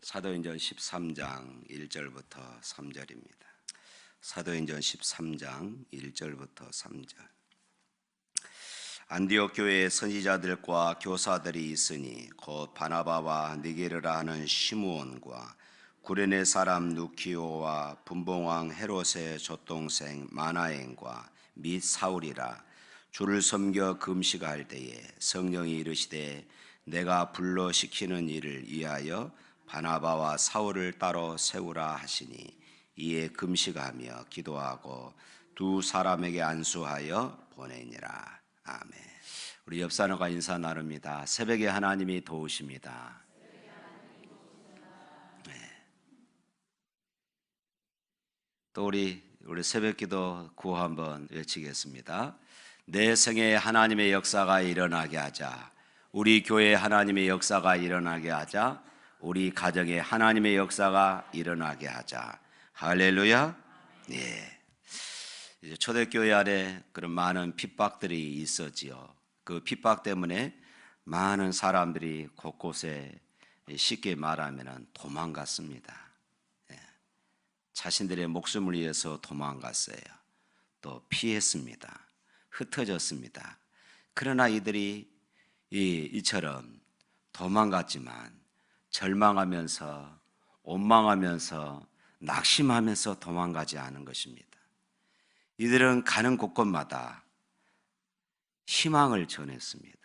사도행전 13장 1절부터 3절입니다. 사도행전 13장 1절부터 3절. 안디옥 교회에 선지자들과 교사들이 있으니 곧 바나바와 니게르라 하는 시므온과 구레네 사람 누키오와 분봉왕 헤롯의 맏동생 마나엔과 및 사울이라. 주를 섬겨 금식할 때에 성령이 이르시되 내가 불러 시키는 일을 위하여 바나바와 사울을 따로 세우라 하시니 이에 금식하며 기도하고 두 사람에게 안수하여 보내니라. 아멘. 우리 옆 사람과 인사 나눕니다. 새벽에 하나님이 도우십니다. 네. 또 우리 새벽기도 구호 한번 외치겠습니다. 내 생에 하나님의 역사가 일어나게 하자. 우리 교회에 하나님의 역사가 일어나게 하자. 우리 가정에 하나님의 역사가 일어나게 하자. 할렐루야. 네. 이제 초대교회 안에 그런 많은 핍박들이 있었지요. 그 핍박 때문에 많은 사람들이 곳곳에 쉽게 말하면 도망갔습니다. 네. 자신들의 목숨을 위해서 도망갔어요. 또 피했습니다. 흩어졌습니다. 그러나 이들이 이처럼 도망갔지만 절망하면서 원망하면서 낙심하면서 도망가지 않은 것입니다. 이들은 가는 곳곳마다 희망을 전했습니다.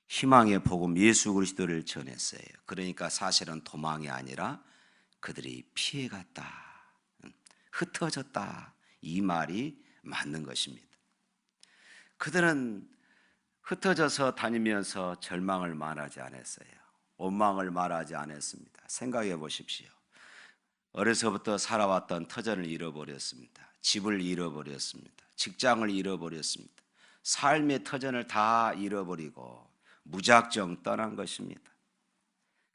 희망의 복음 예수 그리스도를 전했어요. 그러니까 사실은 도망이 아니라 그들이 피해갔다, 흩어졌다, 이 말이 맞는 것입니다. 그들은 흩어져서 다니면서 절망을 말하지 않았어요. 원망을 말하지 않았습니다. 생각해 보십시오. 어려서부터 살아왔던 터전을 잃어버렸습니다. 집을 잃어버렸습니다. 직장을 잃어버렸습니다. 삶의 터전을 다 잃어버리고 무작정 떠난 것입니다.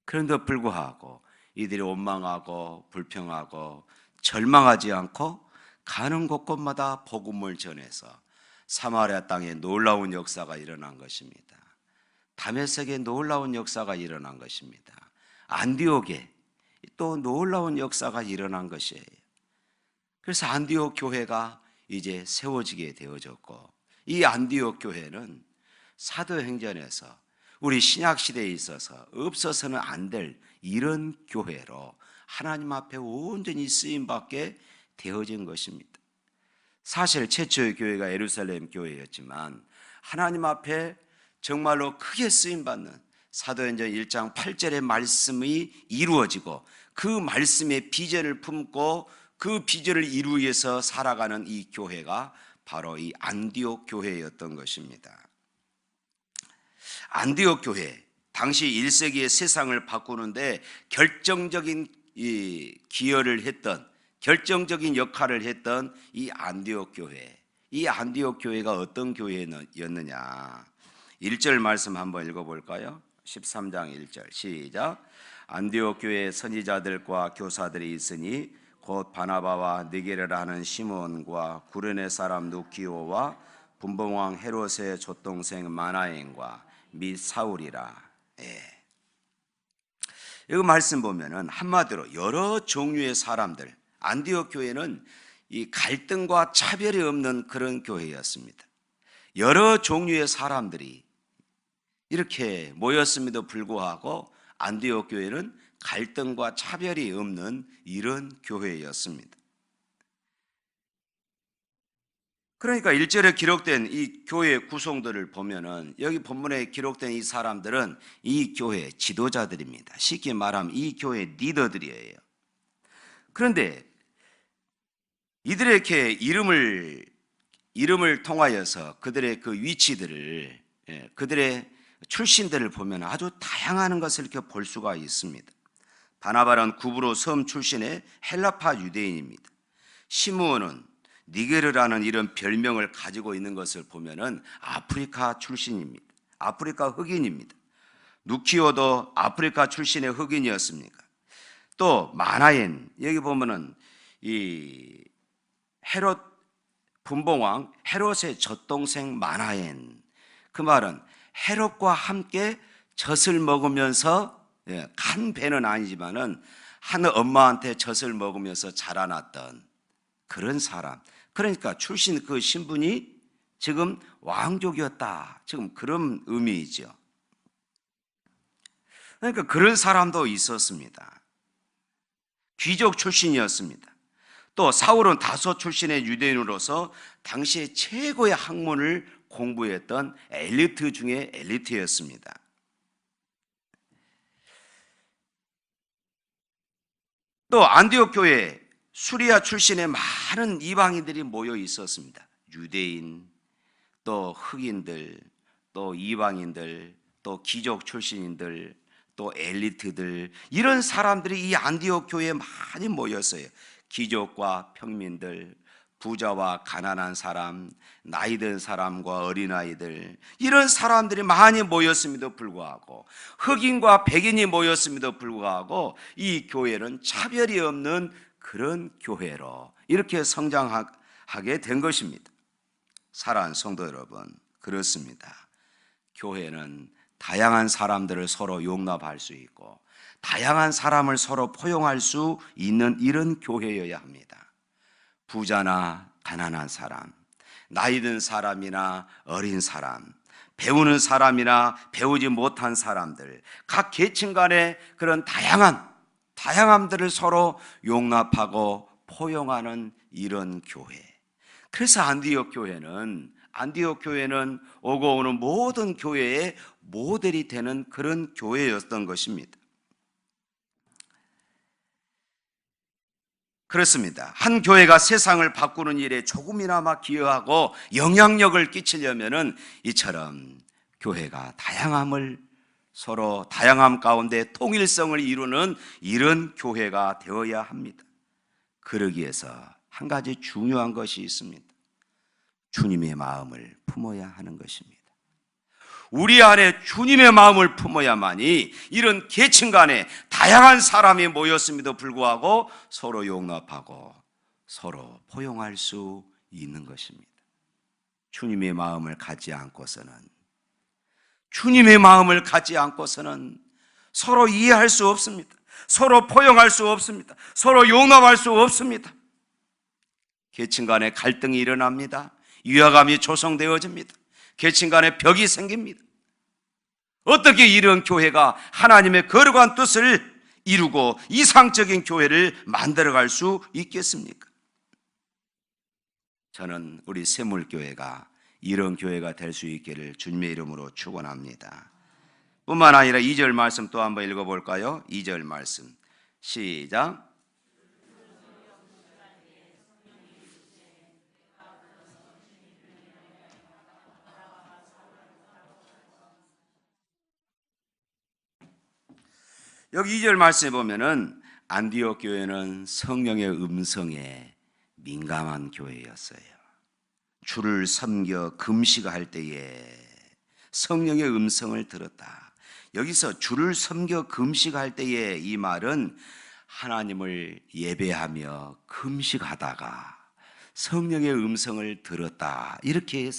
그런데 불구하고 이들이 원망하고 불평하고 절망하지 않고 가는 곳곳마다 복음을 전해서 사마리아 땅에 놀라운 역사가 일어난 것입니다. 다메섹에 놀라운 역사가 일어난 것입니다. 안디옥에 또 놀라운 역사가 일어난 것이에요. 그래서 안디옥 교회가 이제 세워지게 되어졌고, 이 안디옥 교회는 사도행전에서 우리 신약시대에 있어서 없어서는 안 될 이런 교회로 하나님 앞에 온전히 쓰임받게 되어진 것입니다. 사실 최초의 교회가 예루살렘 교회였지만 하나님 앞에 정말로 크게 쓰임받는 사도행전 1장 8절의 말씀이 이루어지고 그 말씀의 비전을 품고 그 비전을 이루기 위해서 살아가는 이 교회가 바로 이 안디옥 교회였던 것입니다. 안디옥 교회, 당시 1세기의 세상을 바꾸는데 결정적인 기여를 했던, 결정적인 역할을 했던 이 안디옥 교회, 이 안디옥 교회가 어떤 교회였느냐, 1절 말씀 한번 읽어볼까요? 13장 1절 시작. 안디옥 교회에 선지자들과 교사들이 있으니 곧 바나바와 니게르라 하는 시몬과 구레네 사람 누키오와 분봉왕 헤롯의 맏동생 마나엔과 및 사울이라. 이 말씀 보면은 한마디로 여러 종류의 사람들, 안디옥 교회는 이 갈등과 차별이 없는 그런 교회였습니다. 여러 종류의 사람들이 이렇게 모였음에도 불구하고 안디옥 교회는 갈등과 차별이 없는 이런 교회였습니다. 그러니까 1절에 기록된 이 교회 구성들을 보면은 여기 본문에 기록된 이 사람들은 이 교회 지도자들입니다. 쉽게 말하면 이 교회 리더들이에요. 그런데 이들에게 이름을 통하여서 그들의 그 위치들을, 그들의 출신들을 보면 아주 다양한 것을 이렇게 볼 수가 있습니다. 바나바는 구브로 섬 출신의 헬라파 유대인입니다. 시므온은 니게르라는 이런 별명을 가지고 있는 것을 보면은 아프리카 출신입니다. 아프리카 흑인입니다. 누키오도 아프리카 출신의 흑인이었습니까? 또 마나엔, 여기 보면은 이 헤롯 분봉왕 헤롯의 젖동생 마나엔, 그 말은 헤롯과 함께 젖을 먹으면서 간 배는 아니지만은 한 엄마한테 젖을 먹으면서 자라났던 그런 사람. 그러니까 출신 그 신분이 지금 왕족이었다. 지금 그런 의미이죠. 그러니까 그런 사람도 있었습니다. 귀족 출신이었습니다. 또 사울은 다소 출신의 유대인으로서 당시에 최고의 학문을 공부했던 엘리트 중에 엘리트였습니다. 또 안디옥 교회에 수리아 출신의 많은 이방인들이 모여 있었습니다. 유대인, 또 흑인들, 또 이방인들, 또 귀족 출신인들, 또 엘리트들, 이런 사람들이 이 안디옥 교회에 많이 모였어요. 귀족과 평민들, 부자와 가난한 사람, 나이 든 사람과 어린아이들, 이런 사람들이 많이 모였음에도 불구하고, 흑인과 백인이 모였음에도 불구하고 이 교회는 차별이 없는 그런 교회로 이렇게 성장하게 된 것입니다. 사랑하는 성도 여러분, 그렇습니다. 교회는 다양한 사람들을 서로 용납할 수 있고 다양한 사람을 서로 포용할 수 있는 이런 교회여야 합니다. 부자나 가난한 사람, 나이 든 사람이나 어린 사람, 배우는 사람이나 배우지 못한 사람들, 각 계층 간의 그런 다양함들을 서로 용납하고 포용하는 이런 교회. 그래서 안디옥 교회는 오고 오는 모든 교회의 모델이 되는 그런 교회였던 것입니다. 그렇습니다. 한 교회가 세상을 바꾸는 일에 조금이나마 기여하고 영향력을 끼치려면은 이처럼 교회가 서로 다양함 가운데 통일성을 이루는 이런 교회가 되어야 합니다. 그러기 위해서 한 가지 중요한 것이 있습니다. 주님의 마음을 품어야 하는 것입니다. 우리 안에 주님의 마음을 품어야만이 이런 계층 간에 다양한 사람이 모였음에도 불구하고 서로 용납하고 서로 포용할 수 있는 것입니다. 주님의 마음을 갖지 않고서는 서로 이해할 수 없습니다. 서로 포용할 수 없습니다. 서로 용납할 수 없습니다. 계층 간에 갈등이 일어납니다. 위화감이 조성되어집니다. 계층 간에 벽이 생깁니다. 어떻게 이런 교회가 하나님의 거룩한 뜻을 이루고 이상적인 교회를 만들어갈 수 있겠습니까? 저는 우리 샘물교회가 이런 교회가 될 수 있기를 주님의 이름으로 축원합니다. 뿐만 아니라 2절 말씀 또 한번 읽어볼까요? 2절 말씀 시작. 여기 2절 말씀에 보면은 안디옥 교회는 성령의 음성에 민감한 교회였어요. 주를 섬겨 금식할 때에 성령의 음성을 들었다. 여기서 주를 섬겨 금식할 때에 이 말은 하나님을 예배하며 금식하다가 성령의 음성을 들었다. 이렇게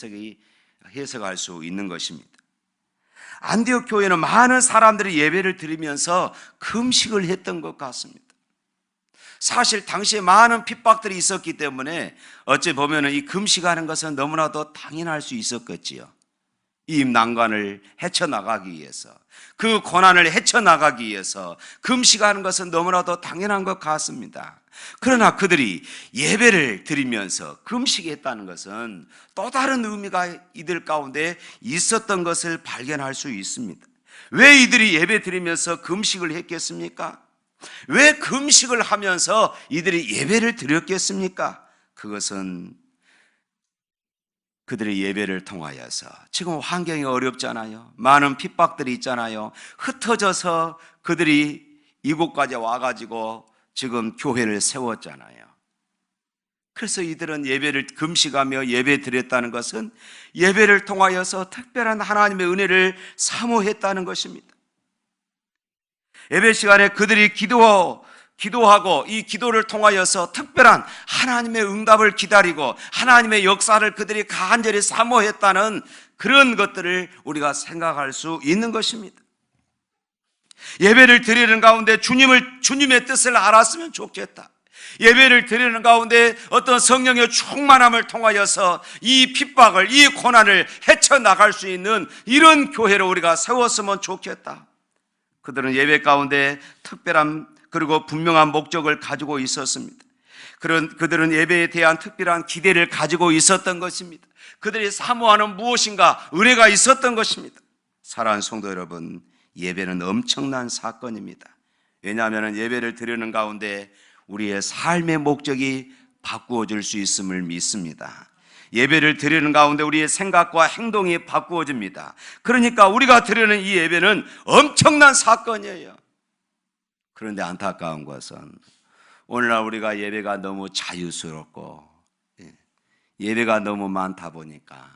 해석할 수 있는 것입니다. 안디옥 교회는 많은 사람들이 예배를 드리면서 금식을 했던 것 같습니다. 사실 당시에 많은 핍박들이 있었기 때문에 어찌 보면 이 금식하는 것은 너무나도 당연할 수 있었겠지요. 이 난관을 헤쳐나가기 위해서, 그 고난을 헤쳐나가기 위해서 금식하는 것은 너무나도 당연한 것 같습니다. 그러나 그들이 예배를 드리면서 금식했다는 것은 또 다른 의미가 이들 가운데 있었던 것을 발견할 수 있습니다. 왜 이들이 예배 드리면서 금식을 했겠습니까? 왜 금식을 하면서 이들이 예배를 드렸겠습니까? 그것은 그들의 예배를 통하여서 지금 환경이 어렵잖아요. 많은 핍박들이 있잖아요. 흩어져서 그들이 이곳까지 와가지고 지금 교회를 세웠잖아요. 그래서 이들은 예배를 금식하며 예배 드렸다는 것은 예배를 통하여서 특별한 하나님의 은혜를 사모했다는 것입니다. 예배 시간에 그들이 기도하고 이 기도를 통하여서 특별한 하나님의 응답을 기다리고 하나님의 역사를 그들이 간절히 사모했다는 그런 것들을 우리가 생각할 수 있는 것입니다. 예배를 드리는 가운데 주님의 뜻을 알았으면 좋겠다. 예배를 드리는 가운데 어떤 성령의 충만함을 통하여서 이 핍박을, 이 고난을 헤쳐나갈 수 있는 이런 교회를 우리가 세웠으면 좋겠다. 그들은 예배 가운데 특별한 그리고 분명한 목적을 가지고 있었습니다. 그들은 예배에 대한 특별한 기대를 가지고 있었던 것입니다. 그들이 사모하는 무엇인가 은혜가 있었던 것입니다. 사랑하는 성도 여러분, 예배는 엄청난 사건입니다. 왜냐하면 예배를 드리는 가운데 우리의 삶의 목적이 바꾸어질 수 있음을 믿습니다. 예배를 드리는 가운데 우리의 생각과 행동이 바꾸어집니다. 그러니까 우리가 드리는 이 예배는 엄청난 사건이에요. 그런데 안타까운 것은 오늘날 우리가 예배가 너무 자유스럽고 예배가 너무 많다 보니까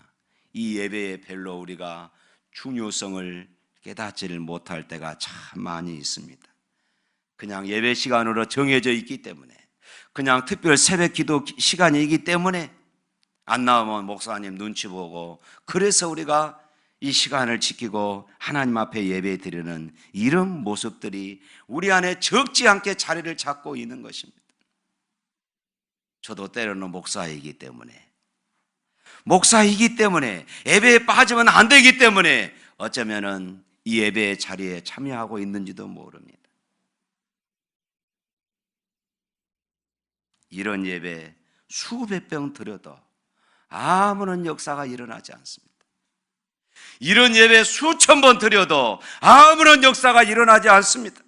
이 예배에 별로 우리가 중요성을 깨닫지를 못할 때가 참 많이 있습니다. 그냥 예배 시간으로 정해져 있기 때문에, 그냥 특별 새벽 기도 시간이기 때문에 안 나오면 목사님 눈치 보고, 그래서 우리가 이 시간을 지키고 하나님 앞에 예배 드리는 이런 모습들이 우리 안에 적지 않게 자리를 잡고 있는 것입니다. 저도 때로는 목사이기 때문에 예배에 빠지면 안 되기 때문에 어쩌면은 이 예배의 자리에 참여하고 있는지도 모릅니다. 이런 예배 수백 번 드려도 아무런 역사가 일어나지 않습니다. 이런 예배 수천 번 드려도 아무런 역사가 일어나지 않습니다.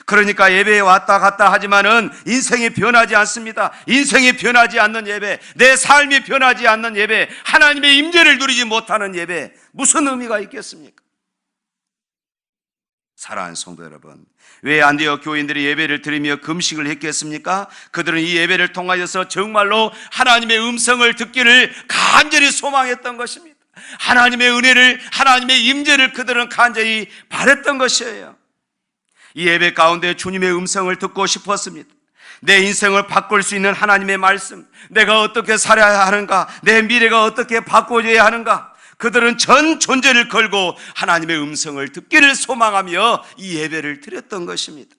그러니까 예배에 왔다 갔다 하지만은 인생이 변하지 않습니다. 인생이 변하지 않는 예배, 내 삶이 변하지 않는 예배, 하나님의 임재를 누리지 못하는 예배, 무슨 의미가 있겠습니까? 사랑하는 성도 여러분, 왜 안디옥 교인들이 예배를 드리며 금식을 했겠습니까? 그들은 이 예배를 통하여서 정말로 하나님의 음성을 듣기를 간절히 소망했던 것입니다. 하나님의 은혜를, 하나님의 임재를 그들은 간절히 바랬던 것이에요. 이 예배 가운데 주님의 음성을 듣고 싶었습니다. 내 인생을 바꿀 수 있는 하나님의 말씀, 내가 어떻게 살아야 하는가, 내 미래가 어떻게 바꿔져야 하는가, 그들은 전 존재를 걸고 하나님의 음성을 듣기를 소망하며 이 예배를 드렸던 것입니다.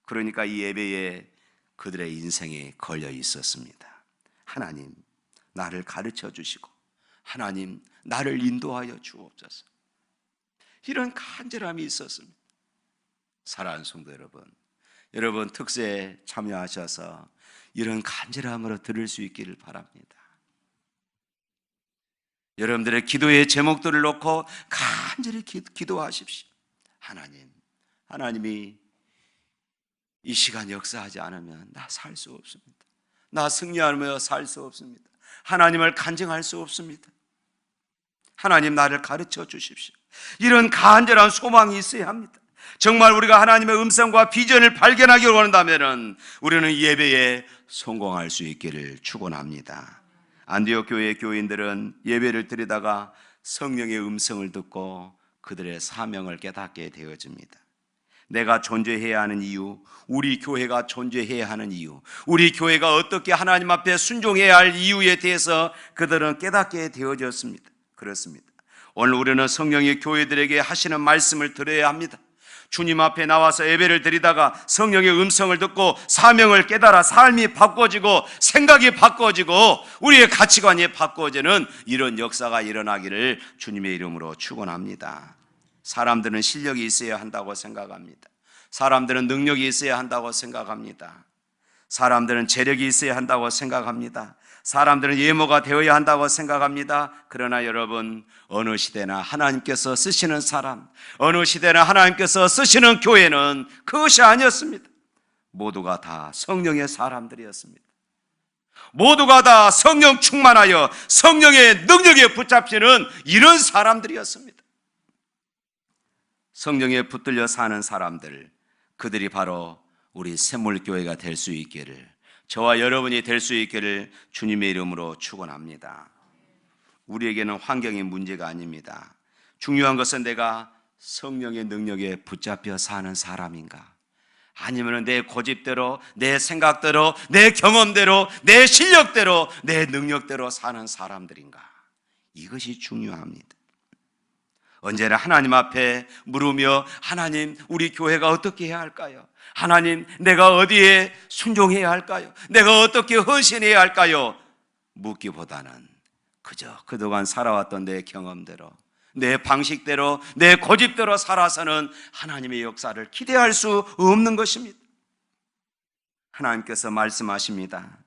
그러니까 이 예배에 그들의 인생에 걸려 있었습니다. 하나님, 나를 가르쳐 주시고 하나님, 나를 인도하여 주옵소서. 이런 간절함이 있었습니다. 사랑하는 성도 여러분, 여러분 특세에 참여하셔서 이런 간절함으로 들을 수 있기를 바랍니다. 여러분들의 기도의 제목들을 놓고 간절히 기도하십시오. 하나님이 이 시간 역사하지 않으면 나 살 수 없습니다. 나 승리하며 살 수 없습니다. 하나님을 간증할 수 없습니다. 하나님, 나를 가르쳐 주십시오. 이런 간절한 소망이 있어야 합니다. 정말 우리가 하나님의 음성과 비전을 발견하기 원한다면 우리는 예배에 성공할 수 있기를 축원합니다. 안디옥 교회의 교인들은 예배를 드리다가 성령의 음성을 듣고 그들의 사명을 깨닫게 되어집니다. 내가 존재해야 하는 이유, 우리 교회가 존재해야 하는 이유, 우리 교회가 어떻게 하나님 앞에 순종해야 할 이유에 대해서 그들은 깨닫게 되어졌습니다. 그렇습니다. 오늘 우리는 성령의 교회들에게 하시는 말씀을 들어야 합니다. 주님 앞에 나와서 예배를 드리다가 성령의 음성을 듣고 사명을 깨달아 삶이 바꿔지고 생각이 바꿔지고 우리의 가치관이 바꿔지는 이런 역사가 일어나기를 주님의 이름으로 축원합니다. 사람들은 실력이 있어야 한다고 생각합니다. 사람들은 능력이 있어야 한다고 생각합니다. 사람들은 재력이 있어야 한다고 생각합니다. 사람들은 예모가 되어야 한다고 생각합니다. 그러나 여러분, 어느 시대나 하나님께서 쓰시는 사람, 어느 시대나 하나님께서 쓰시는 교회는 그것이 아니었습니다. 모두가 다 성령의 사람들이었습니다. 모두가 다 성령 충만하여 성령의 능력에 붙잡히는 이런 사람들이었습니다. 성령에 붙들려 사는 사람들, 그들이 바로 우리 샘물교회가 될 수 있기를, 저와 여러분이 될 수 있기를 주님의 이름으로 축원합니다. 우리에게는 환경이 문제가 아닙니다. 중요한 것은 내가 성령의 능력에 붙잡혀 사는 사람인가, 아니면 내 고집대로, 내 생각대로, 내 경험대로, 내 실력대로, 내 능력대로 사는 사람들인가, 이것이 중요합니다. 언제나 하나님 앞에 물으며 하나님, 우리 교회가 어떻게 해야 할까요? 하나님, 내가 어디에 순종해야 할까요? 내가 어떻게 헌신해야 할까요? 묻기보다는 그저 그동안 살아왔던 내 경험대로, 내 방식대로, 내 고집대로 살아서는 하나님의 역사를 기대할 수 없는 것입니다. 하나님께서 말씀하십니다.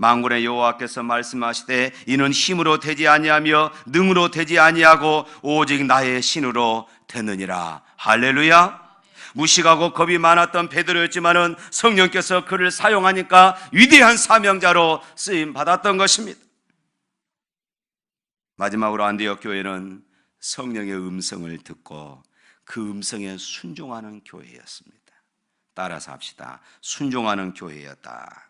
만군의 여호와께서 말씀하시되 이는 힘으로 되지 아니하며 능으로 되지 아니하고 오직 나의 신으로 되느니라. 할렐루야. 무식하고 겁이 많았던 베드로였지만은 성령께서 그를 사용하니까 위대한 사명자로 쓰임 받았던 것입니다. 마지막으로 안디옥 교회는 성령의 음성을 듣고 그 음성에 순종하는 교회였습니다. 따라서 합시다. 순종하는 교회였다.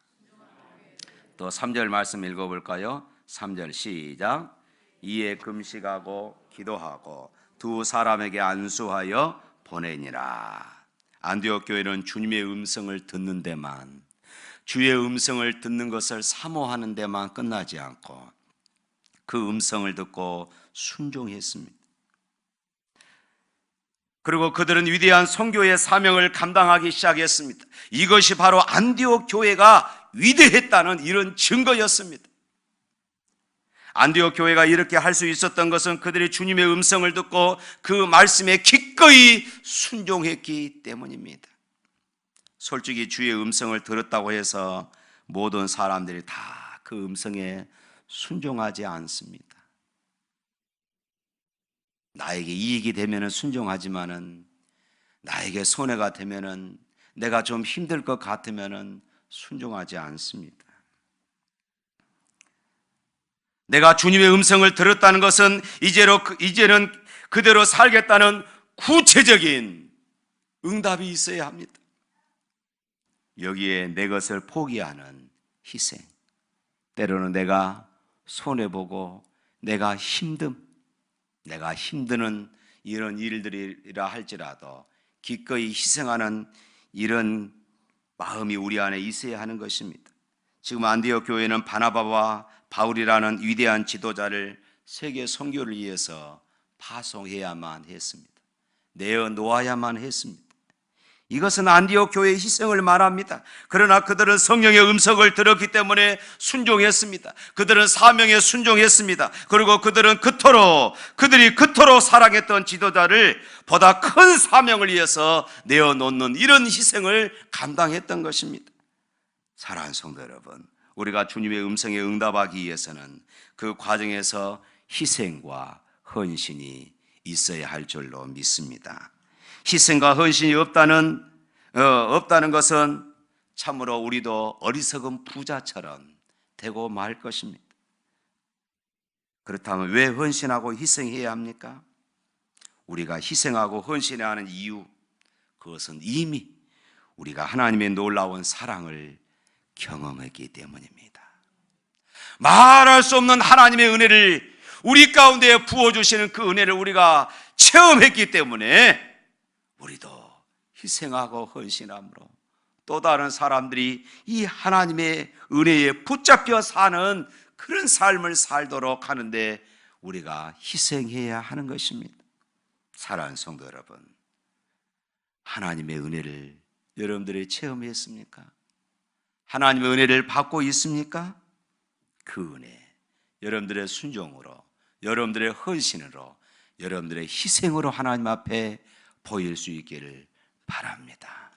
또 3절 말씀 읽어볼까요? 3절 시작. 이에 금식하고 기도하고 두 사람에게 안수하여 보내니라. 안디옥 교회는 주님의 음성을 듣는 데만, 주의 음성을 듣는 것을 사모하는 데만 끝나지 않고 그 음성을 듣고 순종했습니다. 그리고 그들은 위대한 선교의 사명을 감당하기 시작했습니다. 이것이 바로 안디옥 교회가 위대했다는 이런 증거였습니다. 안디옥 교회가 이렇게 할 수 있었던 것은 그들이 주님의 음성을 듣고 그 말씀에 기꺼이 순종했기 때문입니다. 솔직히 주의 음성을 들었다고 해서 모든 사람들이 다 그 음성에 순종하지 않습니다. 나에게 이익이 되면 순종하지만은 나에게 손해가 되면은, 내가 좀 힘들 것 같으면은 순종하지 않습니다. 내가 주님의 음성을 들었다는 것은 이제는 그대로 살겠다는 구체적인 응답이 있어야 합니다. 여기에 내 것을 포기하는 희생, 때로는 내가 손해보고 내가 힘드는 이런 일들이라 할지라도 기꺼이 희생하는 이런 마음이 우리 안에 있어야 하는 것입니다. 지금 안디옥 교회는 바나바와 바울이라는 위대한 지도자를 세계 선교를 위해서 파송해야만 했습니다. 내어 놓아야만 했습니다. 이것은 안디옥 교회의 희생을 말합니다. 그러나 그들은 성령의 음성을 들었기 때문에 순종했습니다. 그들은 사명에 순종했습니다. 그리고 그들이 그토록 사랑했던 지도자를 보다 큰 사명을 위해서 내어놓는 이런 희생을 감당했던 것입니다. 사랑하는 성도 여러분, 우리가 주님의 음성에 응답하기 위해서는 그 과정에서 희생과 헌신이 있어야 할 줄로 믿습니다. 희생과 헌신이 없다는 것은 참으로 우리도 어리석은 부자처럼 되고 말 것입니다. 그렇다면 왜 헌신하고 희생해야 합니까? 우리가 희생하고 헌신해야 하는 이유, 그것은 이미 우리가 하나님의 놀라운 사랑을 경험했기 때문입니다. 말할 수 없는 하나님의 은혜를 우리 가운데 부어주시는 그 은혜를 우리가 체험했기 때문에 우리도 희생하고 헌신함으로 또 다른 사람들이 이 하나님의 은혜에 붙잡혀 사는 그런 삶을 살도록 하는데 우리가 희생해야 하는 것입니다. 사랑하는 성도 여러분, 하나님의 은혜를 여러분들이 체험했습니까? 하나님의 은혜를 받고 있습니까? 그 은혜, 여러분들의 순종으로, 여러분들의 헌신으로, 여러분들의 희생으로 하나님 앞에 보일 수 있기를 바랍니다.